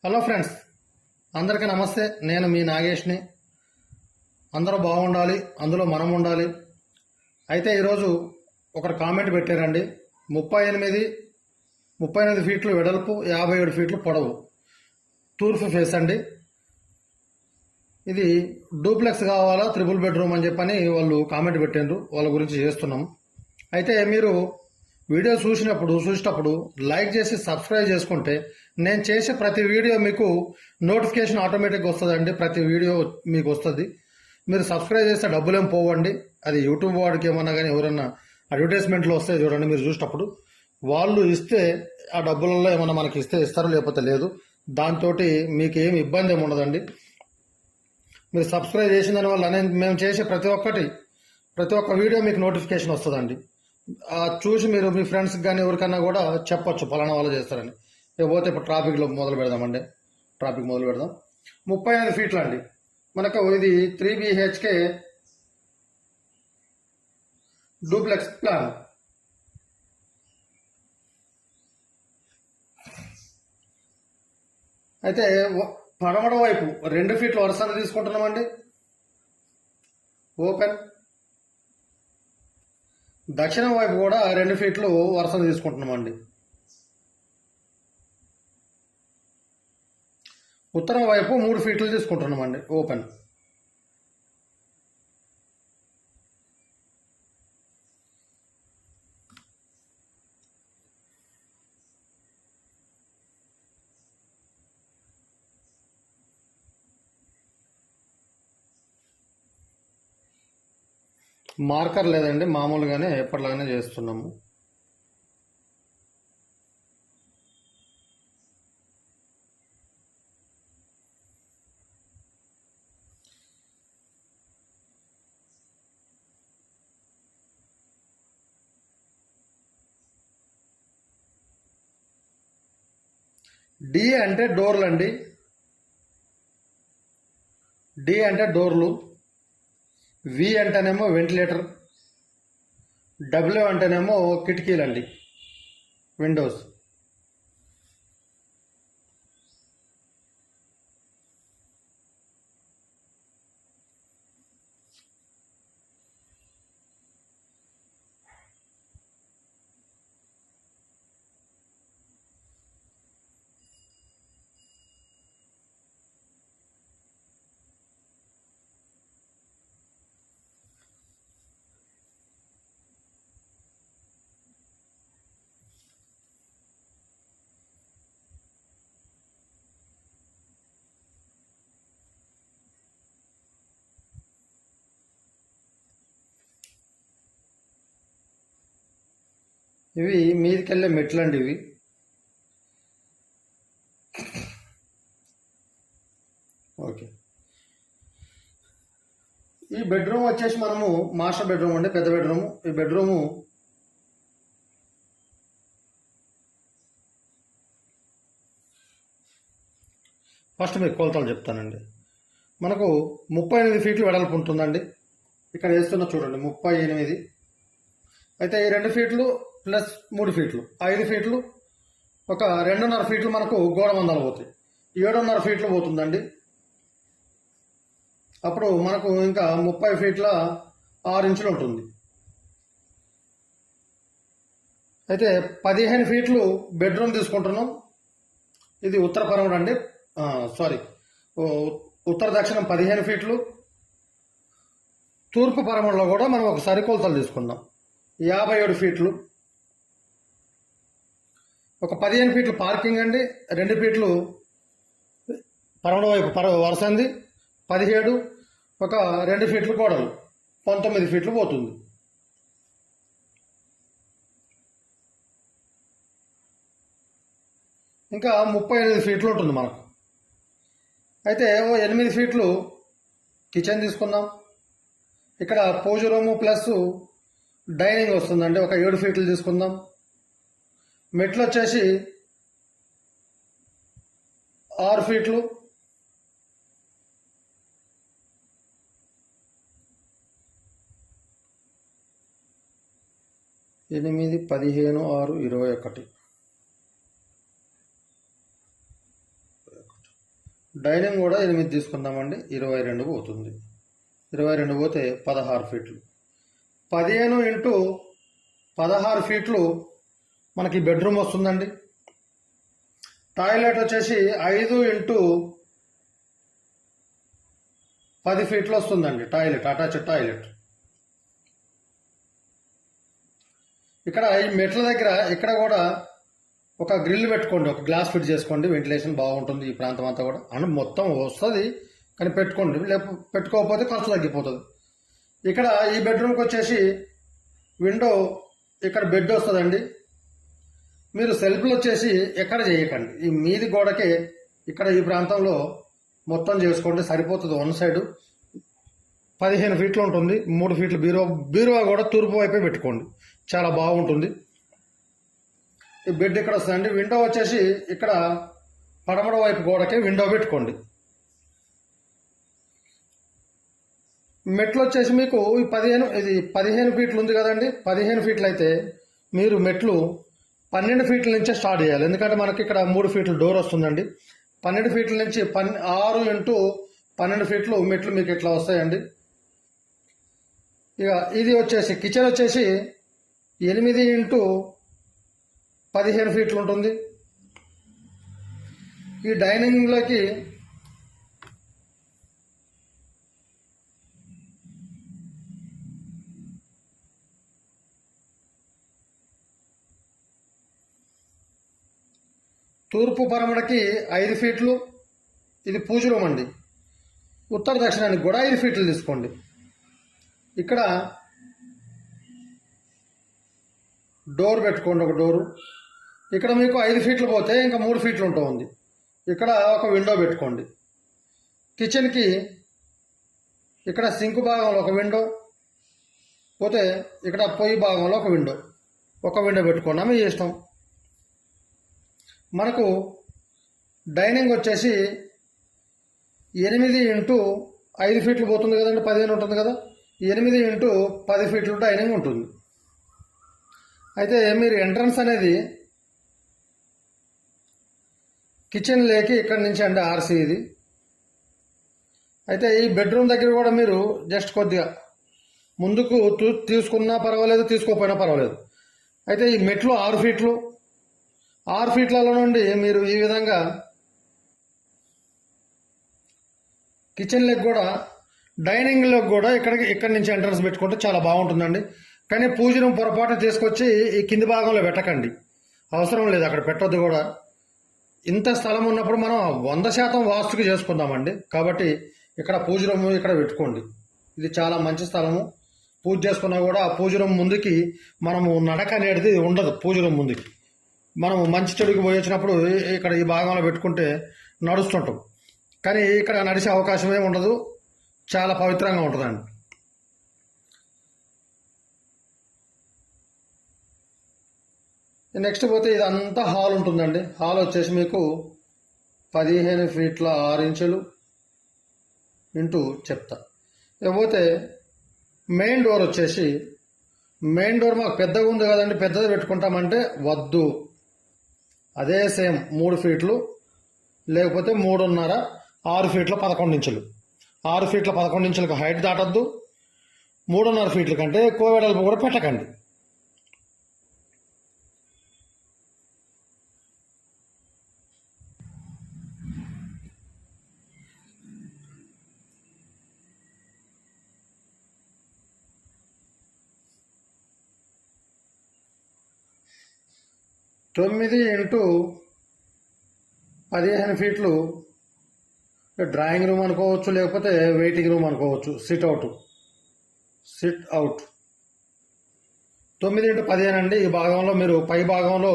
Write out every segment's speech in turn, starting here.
Hello friends, అందరికీ నమస్తే. నేను మీ నాగేష్ని. అందరూ బాగుండాలి, అందులో మనం ఉండాలి. అయితే ఈరోజు ఒకరు కామెంట్ పెట్టారండి. 38 ఫీట్లు వెడల్పు, 57 ఫీట్లు పొడవు, తూర్పు ఫేస్ అండి. ఇది డూప్లెక్స్ కావాలా, త్రిబుల్ బెడ్రూమ్ అని చెప్పని వాళ్ళు కామెంట్ పెట్టారు. వాళ్ళ గురించి చేస్తున్నాం. అయితే మీరు వీడియో చూసేటప్పుడు లైక్ చేసి సబ్స్క్రైబ్ చేసుకుంటే నేను చేసే ప్రతి వీడియో మీకు నోటిఫికేషన్ ఆటోమేటిక్గా వస్తుందండి. ప్రతి వీడియో మీకు వస్తుంది. మీరు సబ్స్క్రైబ్ చేస్తే డబ్బులేం పోవండి. అది యూట్యూబ్ వాడికి ఏమన్నా కానీ ఎవరన్నా అడ్వర్టైజ్మెంట్లో వస్తే చూడండి, మీరు చూసేటప్పుడు వాళ్ళు ఇస్తే ఆ డబ్బులలో ఏమన్నా మనకి ఇస్తారు, లేకపోతే లేదు. దాంతో మీకు ఏమి ఇబ్బంది ఏమి ఉండదండి. మీరు సబ్స్క్రైబ్ చేసిన దానివల్ల మేము చేసే ప్రతి ఒక్క వీడియో మీకు నోటిఫికేషన్ వస్తుందండి. చూసి మీరు మీ ఫ్రెండ్స్కి కానీ ఎవరికన్నా కూడా చెప్పొచ్చు, ఫలానా వాళ్ళు చేస్తారని. పోతే ఇప్పుడు ట్రాఫిక్ మొదలు పెడదాం. 35 ఫీట్లు అండి. మనకు ఇది 3 BHK డూప్లెక్స్ ప్లాన్. అయితే పడమడ వైపు 2 ఫీట్లు వరుసగా తీసుకుంటున్నామండి. ఓపెన్. దక్షిణం వైపు కూడా 2 ఫీట్లు వరుసగా తీసుకుంటున్నామండి. ఉత్తరం వైపు 3 ఫీట్లు తీసుకుంటున్నామండి. ఓపెన్. మార్కర్ లేదండి, మామూలుగానే ఎప్పటిలాగానే చేస్తున్నాము. డి అంటే డోర్లు అండి. డి అంటే డోర్లు. వి అంటేనేమో వెంటిలేటర్. డబ్ల్యూ అంటేనేమో కిటికీలండి, విండోస్. ఇవి మీదికెళ్ళే మెట్లు అండి. ఇవి ఓకే. ఈ బెడ్రూమ్ వచ్చేసి మనము మాస్టర్ బెడ్రూమ్ అండి, పెద్ద బెడ్రూమ్. ఈ బెడ్రూము ఫస్ట్ మీకు కొలతలు చెప్తానండి. మనకు 38 ఫీట్లు వెడల్పు ఉంటుందండి. ఇక్కడ వేస్తున్న చూడండి 38. అయితే ఈ 2 ఫీట్లు ప్లస్ 3 ఫీట్లు 5 ఫీట్లు, ఒక 2.5 ఫీట్లు మనకు గోడ మందాలు పోతాయి. 7.5 ఫీట్లు పోతుందండి. అప్పుడు మనకు ఇంకా 30 ఫీట్ల 6 ఇంచులు ఉంటుంది. అయితే 15 ఫీట్లు బెడ్రూమ్ తీసుకుంటున్నాం. ఇది ఉత్తర పరముడు అండి, ఉత్తర దక్షిణం 15 ఫీట్లు. తూర్పు పరముడులో కూడా మనం ఒక సరికొలతలు తీసుకున్నాం, 57 ఫీట్లు. ఒక 15 ఫీట్లు పార్కింగ్ అండి. 2 ఫీట్లు పరమడ వైపు వరుసంది 17. ఒక 2 ఫీట్లు గోడలు 19 ఫీట్లు పోతుంది. ఇంకా 38 ఫీట్లు ఉంటుంది మనకు. అయితే 8 ఫీట్లు కిచెన్ తీసుకుందాం. ఇక్కడ పూజ రూము ప్లస్ డైనింగ్ వస్తుందండి. ఒక 7 ఫీట్లు తీసుకుందాం. మెట్లు వచ్చేసి 6 ఫీట్లు. ఎనిమిది 15 6 21. డైనింగ్ కూడా 8 తీసుకుందామండి, 22 పోతుంది. 22 పోతే 16 ఫీట్లు. 15 ఇంటూ 16 ఫీట్లు మనకి బెడ్రూమ్ వస్తుందండి. టాయిలెట్ వచ్చేసి 5 ఇంటూ 10 ఫీట్లు వస్తుందండి. Toilet, attached toilet. ఇక్కడ ఈ మెట్ల దగ్గర ఇక్కడ కూడా ఒక గ్రిల్ పెట్టుకోండి, ఒక గ్లాస్ ఫిట్ చేసుకోండి, వెంటిలేషన్ బాగుంటుంది ఈ ప్రాంతం అంతా కూడా. అంటే మొత్తం వస్తుంది కానీ పెట్టుకోండి, లేకపోతే పెట్టుకోకపోతే ఖర్చు తగ్గిపోతుంది. ఇక్కడ ఈ బెడ్రూమ్కి వచ్చేసి విండో, ఇక్కడ బెడ్ వస్తుందండి. మీరు సెల్ఫ్లు వచ్చేసి ఎక్కడ చేయకండి, ఈ మీది గోడకే ఇక్కడ ఈ ప్రాంతంలో మొత్తం చేసుకోండి, సరిపోతుంది. వన్ సైడ్ 15 ఫీట్లు ఉంటుంది, 3 ఫీట్లు బీరువా కూడా తూర్పు వైపే పెట్టుకోండి, చాలా బాగుంటుంది. ఈ బెడ్ ఇక్కడ వస్తుందండి. విండో వచ్చేసి ఇక్కడ పడమర వైపు గోడకే విండో పెట్టుకోండి. మెట్లు వచ్చేసి మీకు ఈ 15 ఫీట్లు ఉంది కదండి. 15 ఫీట్లు అయితే మీరు మెట్లు 12 ఫీట్ల నుంచే స్టార్ట్ చేయాలి, ఎందుకంటే మనకి ఇక్కడ 3 ఫీట్ల డోర్ వస్తుందండి. 12 ఫీట్ల నుంచి 6 ఇంటూ 12 ఫీట్లు మెట్లు మీకు ఇట్లా వస్తాయండి. ఇక ఇది వచ్చేసి కిచెన్ వచ్చేసి 8 ఇంటూ 15 ఫీట్లు ఉంటుంది. ఈ డైనింగ్లోకి తూర్పు పరమడకి 5 ఫీట్లు, ఇది పూజ రూమ్ అండి. ఉత్తర దక్షిణానికి కూడా 5 ఫీట్లు తీసుకోండి. ఇక్కడ డోర్ పెట్టుకోండి, ఒక డోరు. ఇక్కడ మీకు 5 ఫీట్లు పోతే ఇంకా 3 ఫీట్లు ఉంటుంది. ఇక్కడ ఒక విండో పెట్టుకోండి. కిచెన్కి ఇక్కడ సింక్ భాగంలో ఒక విండో పోతే ఇక్కడ పొయ్యి భాగంలో ఒక విండో పెట్టుకోండి, మీ ఇష్టం. మనకు డైనింగ్ వచ్చేసి 8 ఇంటూ 5 ఫీట్లు పోతుంది కదండి, 15 ఉంటుంది కదా. 8 ఇంటూ 10 ఫీట్లు డైనింగ్ ఉంటుంది. అయితే మీరు ఎంట్రన్స్ అనేది కిచెన్ లేకి ఇక్కడ నుంచి అండి, ఆర్సీ ఇది. అయితే ఈ బెడ్రూమ్ దగ్గర కూడా మీరు జస్ట్ కొద్దిగా ముందుకు తీసుకున్నా పర్వాలేదు, తీసుకోకపోయినా పర్వాలేదు. అయితే ఈ మెట్లు 6 ఫీట్లు, 6 ఫీట్లలో నుండి మీరు ఈ విధంగా కిచెన్ లెగ్ కూడా డైనింగ్ లెగ్ కూడా ఇక్కడి నుంచి ఎంట్రన్స్ పెట్టుకుంటే చాలా బాగుంటుందండి. కానీ పూజ రూమ్ పొరపాటు తీసుకొచ్చి ఈ కింది భాగంలో పెట్టకండి, అవసరం లేదు, అక్కడ పెట్టొద్దు కూడా. ఇంత స్థలం ఉన్నప్పుడు మనం 100% వాస్తుకి చేసుకుందామండి. కాబట్టి ఇక్కడ పూజ రూమ్ ఇక్కడ పెట్టుకోండి, ఇది చాలా మంచి స్థలము. పూజ చేసుకున్నా కూడా ఆ పూజ రూమ్ ముందుకి మనము నడక అనేది ఉండదు. పూజ రూమ్ ముందుకి మనం మంచి చెడుకి పోయి వచ్చినప్పుడు ఇక్కడ ఈ భాగంలో పెట్టుకుంటే నడుస్తుంటాం, కానీ ఇక్కడ నడిచే అవకాశమే ఉండదు, చాలా పవిత్రంగా ఉంటుందండి. నెక్స్ట్ పోతే ఇదంతా హాల్ ఉంటుందండి. హాల్ వచ్చేసి మీకు 15 ఫీట్ల 6 ఇంచులు ఇంటూ చెప్తా. ఇకపోతే మెయిన్ డోర్ వచ్చేసి, మెయిన్ డోర్ మాకు పెద్దగా ఉంది కదండి, పెద్దది పెట్టుకుంటామంటే వద్దు. అదే సేమ్ 3 ఫీట్లు లేకపోతే 3.5, 6 ఫీట్ల 11 ఇంచులు. 6 ఫీట్ల 11 ఇంచులకు హైట్ దాటద్దు. 3.5 ఫీట్ల కంటే ఎక్కువ వెడల్పు కూడా పెట్టకండి. తొమ్మిది ఇంటూ 15 ఫీట్లు డ్రాయింగ్ రూమ్ అనుకోవచ్చు, లేకపోతే వెయిటింగ్ రూమ్ అనుకోవచ్చు, సిట్ అవుట్. 9 ఇంటూ 15 అండి. ఈ భాగంలో మీరు పై భాగంలో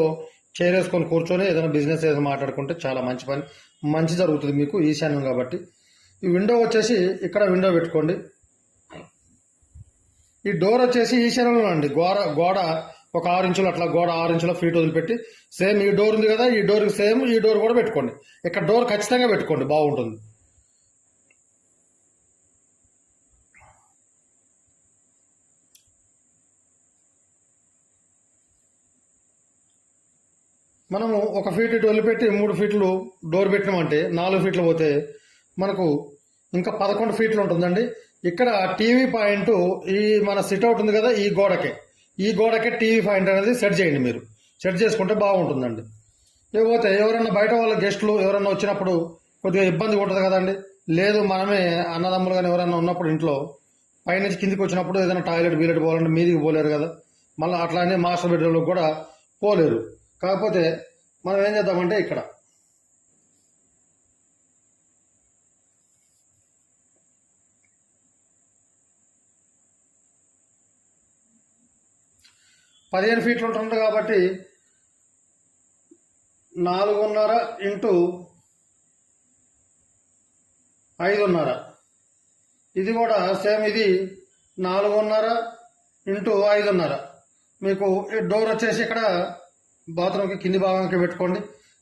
చైర్ వేసుకొని కూర్చొని ఏదైనా బిజినెస్ ఏదైనా మాట్లాడుకుంటే చాలా మంచి పని, మంచి జరుగుతుంది మీకు, ఈశాన్యం కాబట్టి. ఈ విండో వచ్చేసి ఇక్కడ విండో పెట్టుకోండి. ఈ డోర్ వచ్చేసి ఈశాన్యంలో అండి. గోడ ఒక 6 ఇంచులు, అట్లా గోడ 6 ఇంచుల ఫీట్ వదిలిపెట్టి సేమ్ ఈ డోర్ ఉంది కదా, ఈ డోర్కి సేమ్ ఈ డోర్ కూడా పెట్టుకోండి. ఇక్కడ డోర్ ఖచ్చితంగా పెట్టుకోండి, బాగుంటుంది. మనము 1 ఫీట్ ఇటు వదిలిపెట్టి 3 ఫీట్లు డోర్ పెట్టినామంటే 4 ఫీట్లు పోతే మనకు ఇంకా 11 ఫీట్లు ఉంటుందండి. ఇక్కడ టీవీ పాయింట్ ఈ మన సిట్అవుట్ ఉంది కదా, ఈ గోడకే టీవీ పాయింట్ అనేది సెట్ చేయండి. మీరు సెట్ చేసుకుంటే బాగుంటుందండి. లేకపోతే ఎవరన్నా బయట వాళ్ళ గెస్టులు ఎవరన్నా వచ్చినప్పుడు కొద్దిగా ఇబ్బంది ఉంటుంది కదండి. లేదు మనమే అన్నదమ్ములు కానీ ఎవరన్నా ఉన్నప్పుడు ఇంట్లో పైనుంచి కిందికి వచ్చినప్పుడు ఏదైనా టాయిలెట్ బీలెట్ పోవాలంటే మీదికి పోలేరు కదా, మళ్ళీ అట్లానే మాస్టర్ బెడ్రూమ్లో కూడా పోలేరు. కాకపోతే మనం ఏం చేద్దామంటే ఇక్కడ 15 ఫీట్లు ఉంటుంది కాబట్టి 4.5 ఇంటూ 5.5, ఇది కూడా సేమ్, ఇది 4.5 ఇంటూ 5.5. మీకు డోర్ వచ్చేసి ఇక్కడ బాత్రూమ్కి కింది భాగానికి పెట్టుకోండి.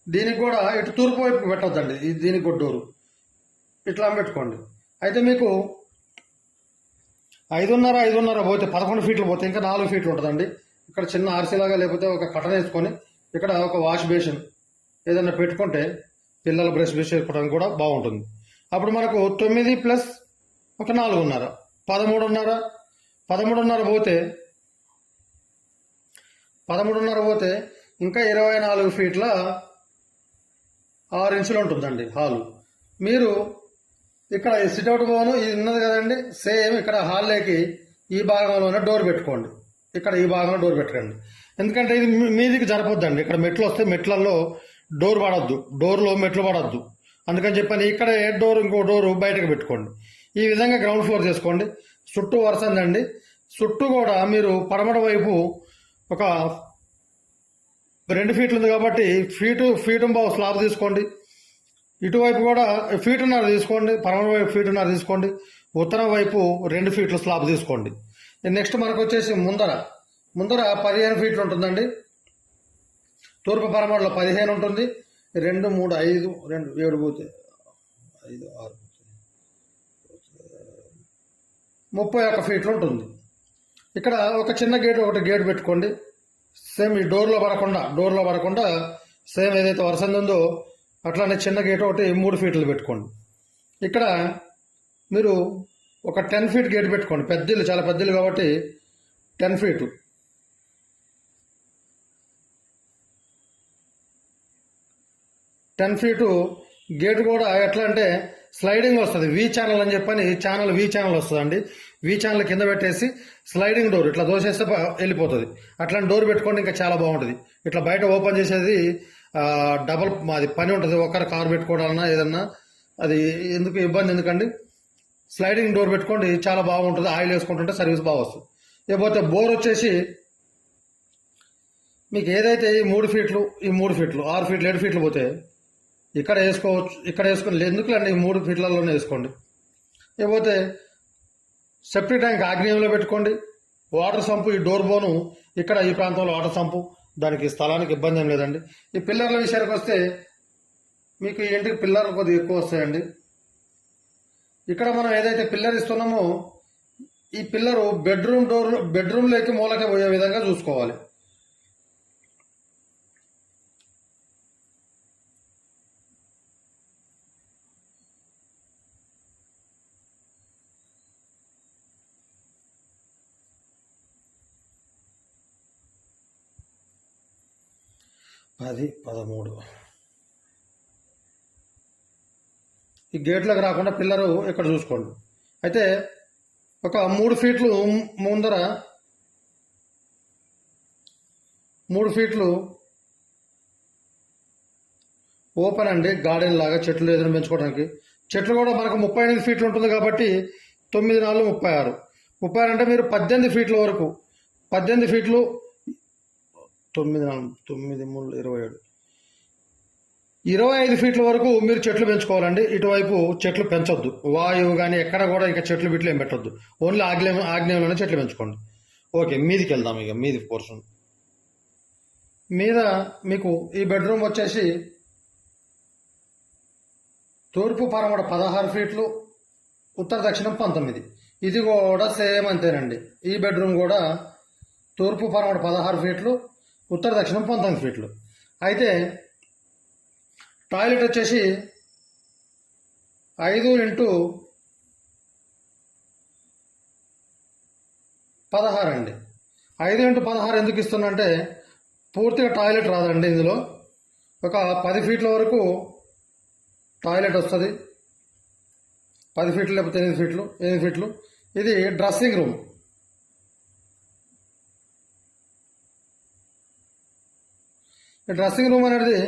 దీనికి కూడా ఇటు తూర్పు వైపు పెట్టొద్దండి, దీనికి కూడా డోరు ఇట్లా పెట్టుకోండి. అయితే మీకు 5.5 పోతే 11 ఫీట్లు పోతే ఇంకా 4 ఫీట్లు ఉంటుందండి. ఇక్కడ చిన్న ఆర్సీలాగా లేకపోతే ఒక కటన్ వేసుకొని ఇక్కడ ఒక వాష్ బేసిన్ ఏదైనా పెట్టుకుంటే పిల్లల బ్రష్ వేసుకోవడానికి కూడా బాగుంటుంది. అప్పుడు మనకు 9 ప్లస్ ఒక 4.5 13.5 పోతే ఇంకా 24 ఫీట్ల 6 ఇంచులు ఉంటుందండి హాలు. మీరు ఇక్కడ సిట్అవుట్ భవనం ఇది ఉన్నది కదండి, సేమ్ ఇక్కడ హాల్లోకి ఈ భాగంలోనే డోర్ పెట్టుకోండి. ఇక్కడ ఈ భాగంలో డోర్ పెట్టకండి, ఎందుకంటే ఇది మీదికి జరపొద్దండి. ఇక్కడ మెట్లు వస్తే మెట్లలో డోర్ పడద్దు, డోర్లో మెట్లు పడద్దు. అందుకని చెప్పని ఇక్కడ ఏ డోర్ ఇంకో డోరు బయటకు పెట్టుకోండి. ఈ విధంగా గ్రౌండ్ ఫ్లోర్ చేసుకోండి. చుట్టూ వరుసందండి. చుట్టూ కూడా మీరు పడమట వైపు ఒక 2 ఫీట్లు ఉంది కాబట్టి ఫీటు బావు స్లాబ్ తీసుకోండి. ఇటువైపు కూడా 1.5 ఫీట్ తీసుకోండి. పడమట వైపు 1.5 ఫీట్ తీసుకోండి. ఉత్తరం వైపు 2 ఫీట్ల స్లాబ్ తీసుకోండి. నెక్స్ట్ మనకు వచ్చేసి ముందర 15 ఫీట్లు ఉంటుందండి. తూర్పు పడమరలో 15 ఉంటుంది. 2 3 5 2 7 పోతే 5 6 31 ఫీట్లు ఉంటుంది. ఇక్కడ ఒక చిన్న గేట్ ఒకటి గేట్ పెట్టుకోండి. సేమ్ ఈ డోర్లో పడకుండా సేమ్ ఏదైతే వరుస ఉందో అట్లానే చిన్న గేట్ ఒకటి 3 ఫీట్లు పెట్టుకోండి. ఇక్కడ మీరు ఒక 10 ఫీట్ గేట్ పెట్టుకోండి. పెద్దలు చాలా పెద్దలు కాబట్టి 10 ఫీటు. గేట్ కూడా ఎట్లా అంటే స్లైడింగ్ వస్తుంది. వి ఛానల్ అని చెప్పని వి ఛానల్ వస్తుందండి. వి ఛానల్ కింద పెట్టేసి స్లైడింగ్ డోర్ ఇట్లా దోసేస్తే వెళ్ళిపోతుంది. అట్లాంటి డోర్ పెట్టుకోండి, ఇంకా చాలా బాగుంటుంది. ఇట్లా బయట ఓపెన్ చేసేది డబల్ అది పని ఉంటుంది. ఒకరు కారు పెట్టుకోవాలన్నా ఏదన్నా అది ఇబ్బంది ఎందుకండి. స్లైడింగ్ డోర్ పెట్టుకోండి, చాలా బాగుంటుంది. ఆయిల్ వేసుకుంటుంటే సర్వీస్ బాగా వస్తుంది. లేకపోతే బోర్ వచ్చేసి మీకు ఏదైతే ఈ 3 ఫీట్లు 6 ఫీట్లు 7 ఫీట్లు పోతే ఇక్కడ వేసుకోవచ్చు. ఇక్కడ వేసుకుని ఎందుకులండి 3 ఫీట్లలోనే వేసుకోండి. లేకపోతే సెప్టిక్ ట్యాంక్ ఆగ్నేయంలో పెట్టుకోండి. వాటర్ సంపు ఈ డోర్ బోను ఇక్కడ ఈ ప్రాంతంలో వాటర్ సంపు, దానికి స్థలానికి ఇబ్బంది ఏం లేదండి. ఈ పిల్లర్ల విషయానికి వస్తే మీకు ఈ ఇంటికి పిల్లర్లు కొద్దిగా ఎక్కువ వస్తాయండి. ఇక్కడ మనం ఏదైతే పిల్లర్ ఇస్తున్నామో ఈ పిల్లరు బెడ్రూమ్లోకి మూలకి పోయే విధంగా చూసుకోవాలి. అది 13 ఈ గేట్లకు రాకుండా పిల్లరు ఇక్కడ చూసుకోండి. అయితే ఒక 3 ఫీట్లు ముందర 3 ఫీట్లు ఓపెన్ అండి, గార్డెన్ లాగా చెట్లు ఏదైనా పెంచుకోవడానికి. చెట్లు కూడా మనకు 38 ఫీట్లు ఉంటుంది కాబట్టి 9 4 36 36 అంటే మీరు 18 ఫీట్ల వరకు 18 ఫీట్లు 9 3 27 25 ఫీట్ల వరకు మీరు చెట్లు పెంచుకోవాలండి. ఇటువైపు చెట్లు పెంచొద్దు, వాయువు కానీ ఎక్కడ కూడా ఇంకా చెట్లు బిట్లు ఏం పెట్టొద్దు. ఓన్లీ ఆగ్నేయంలోనే చెట్లు పెంచుకోండి. ఓకే, మీదికి వెళ్దాం. ఇక మీది పోర్షన్ మీద మీకు ఈ బెడ్రూమ్ వచ్చేసి తూర్పు పడమర 16 ఫీట్లు, ఉత్తర దక్షిణం 19. ఇది కూడా సేమ్ అంతేనండి. ఈ బెడ్రూమ్ కూడా తూర్పు పడమర 16 ఫీట్లు, ఉత్తర దక్షిణం 19 ఫీట్లు. అయితే టాయిలెట్ వచ్చేసి 5x16 అండి. 5x16 ఎందుకు ఇస్తున్నంటే పూర్తిగా టాయిలెట్ రాదండి. ఇందులో ఒక 10 ఫీట్ల వరకు టాయిలెట్ వస్తుంది. 10 ఫీట్లు లేకపోతే 8 ఫీట్లు. ఇది డ్రెస్సింగ్ రూమ్. ఈ డ్రెస్సింగ్ రూమ్ అనేది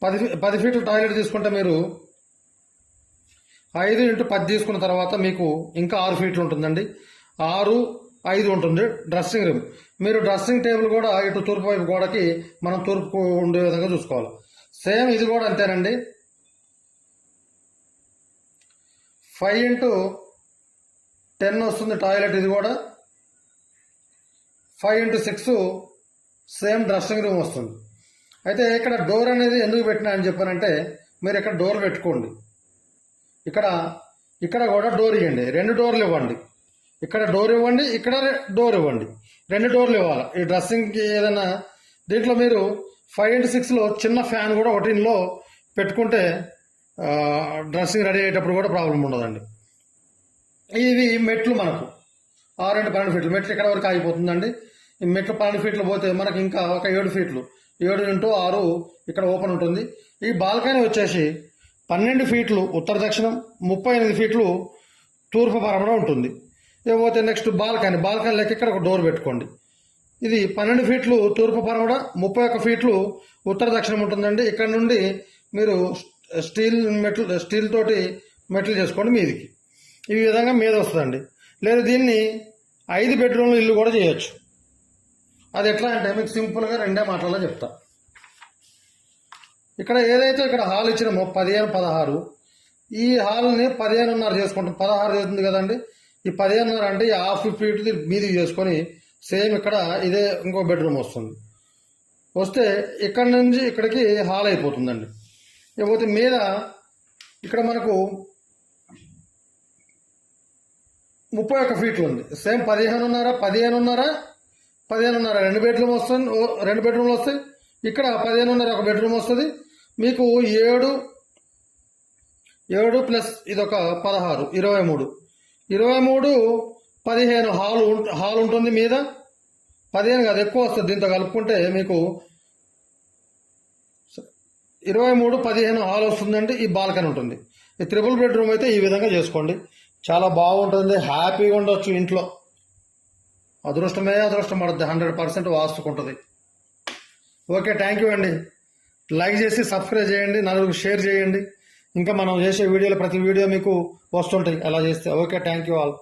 10 ఫీట్ల టాయిలెట్ తీసుకుంటే మీరు 5x10 తీసుకున్న తర్వాత మీకు ఇంకా 6 ఫీట్లు ఉంటుందండి. 6, 5 ఉంటుంది డ్రెస్సింగ్ రూమ్. మీరు డ్రెస్సింగ్ టేబుల్ కూడా ఇటు తూర్పు వైపు గోడకి మనం తూర్పు ఉండే విధంగా చూసుకోవాలి. సేమ్ ఇది కూడా అంతేనండి. 5x10 వస్తుంది టాయిలెట్. ఇది కూడా 5x6 సేమ్ డ్రెస్సింగ్ రూమ్ వస్తుంది. అయితే ఇక్కడ డోర్ అనేది ఎందుకు పెట్టినా అని చెప్పానంటే మీరు ఇక్కడ డోర్ పెట్టుకోండి. ఇక్కడ కూడా డోర్ ఇవ్వండి. 2 డోర్లు ఇవ్వండి. ఇక్కడ డోర్ ఇవ్వండి, ఇక్కడ డోర్ ఇవ్వండి. 2 డోర్లు ఇవ్వాలి. ఈ డ్రెస్సింగ్కి ఏదైనా దీంట్లో మీరు 5x6లో చిన్న ఫ్యాన్ కూడా ఒకటిలో పెట్టుకుంటే డ్రెస్సింగ్ రెడీ అయ్యేటప్పుడు కూడా ప్రాబ్లం ఉండదండి. ఇవి మెట్లు మనకు 6x12 ఫీట్లు మెట్లు ఇక్కడ వరకు ఆగిపోతుందండి. ఈ మెట్లు 12 ఫీట్లు పోతే మనకి ఇంకా ఒక 7 ఫీట్లు 7x6 ఇక్కడ ఓపెన్ ఉంటుంది. ఈ బాల్కనీ వచ్చేసి 12 ఫీట్లు ఉత్తర దక్షిణం, 38 ఫీట్లు తూర్పు పరమణ ఉంటుంది. ఇకపోతే నెక్స్ట్ బాల్కనీ లెక్క ఇక్కడ ఒక డోర్ పెట్టుకోండి. ఇది 12 ఫీట్లు తూర్పు పరమణ, 31 ఫీట్లు ఉత్తర దక్షిణం ఉంటుందండి. ఇక్కడ నుండి మీరు స్టీల్ తోటి మెట్లు చేసుకోండి మీదికి. ఈ విధంగా మీద వస్తుందండి. లేదా దీన్ని 5 బెడ్రూమ్ల ఇల్లు కూడా చేయొచ్చు. అది ఎట్లా అంటే మీకు సింపుల్గా 2 మాటల్లో చెప్తా. ఇక్కడ ఏదైతే ఇక్కడ హాల్ ఇచ్చినామో 15-16, ఈ హాల్ని 15.5 చేసుకుంటాం. 16 అవుతుంది కదండి. ఈ 15.5 అంటే ఈ 1/2 ఫీట్ మీదికి చేసుకొని సేమ్ ఇక్కడ ఇదే ఇంకో బెడ్రూమ్ వస్తే ఇక్కడ నుంచి ఇక్కడికి హాల్ అయిపోతుందండి. ఇకపోతే మీద ఇక్కడ మనకు 31 ఫీట్లు ఉంది. సేమ్ 15.5 2 బెడ్రూమ్ వస్తుంది. 2 బెడ్రూమ్లు వస్తాయి. ఇక్కడ 15.5 ఒక బెడ్రూమ్ వస్తుంది. మీకు 7 ప్లస్ ఇదొక 16, 23, 15 హాల్ ఉంటుంది. మీద 15 కాదు ఎక్కువ వస్తుంది. దీంతో కలుపుకుంటే మీకు 23, 15 హాల్ వస్తుందండి. ఈ బాల్కనీ ఉంటుంది. ఈ 3 బెడ్రూమ్ అయితే ఈ విధంగా చేసుకోండి. చాలా బాగుంటుంది. హ్యాపీగా ఉండొచ్చు ఇంట్లో. అదృష్టం పడుతుంది. 100% వాస్తుకుంటుంది. ఓకే, థ్యాంక్ యూ అండి. లైక్ చేసి సబ్స్క్రైబ్ చేయండి, నలుగురికి షేర్ చేయండి. ఇంకా మనం చేసే వీడియోలు ప్రతి వీడియో మీకు వస్తుంటాయి అలా చేస్తే. Okay, thank you all.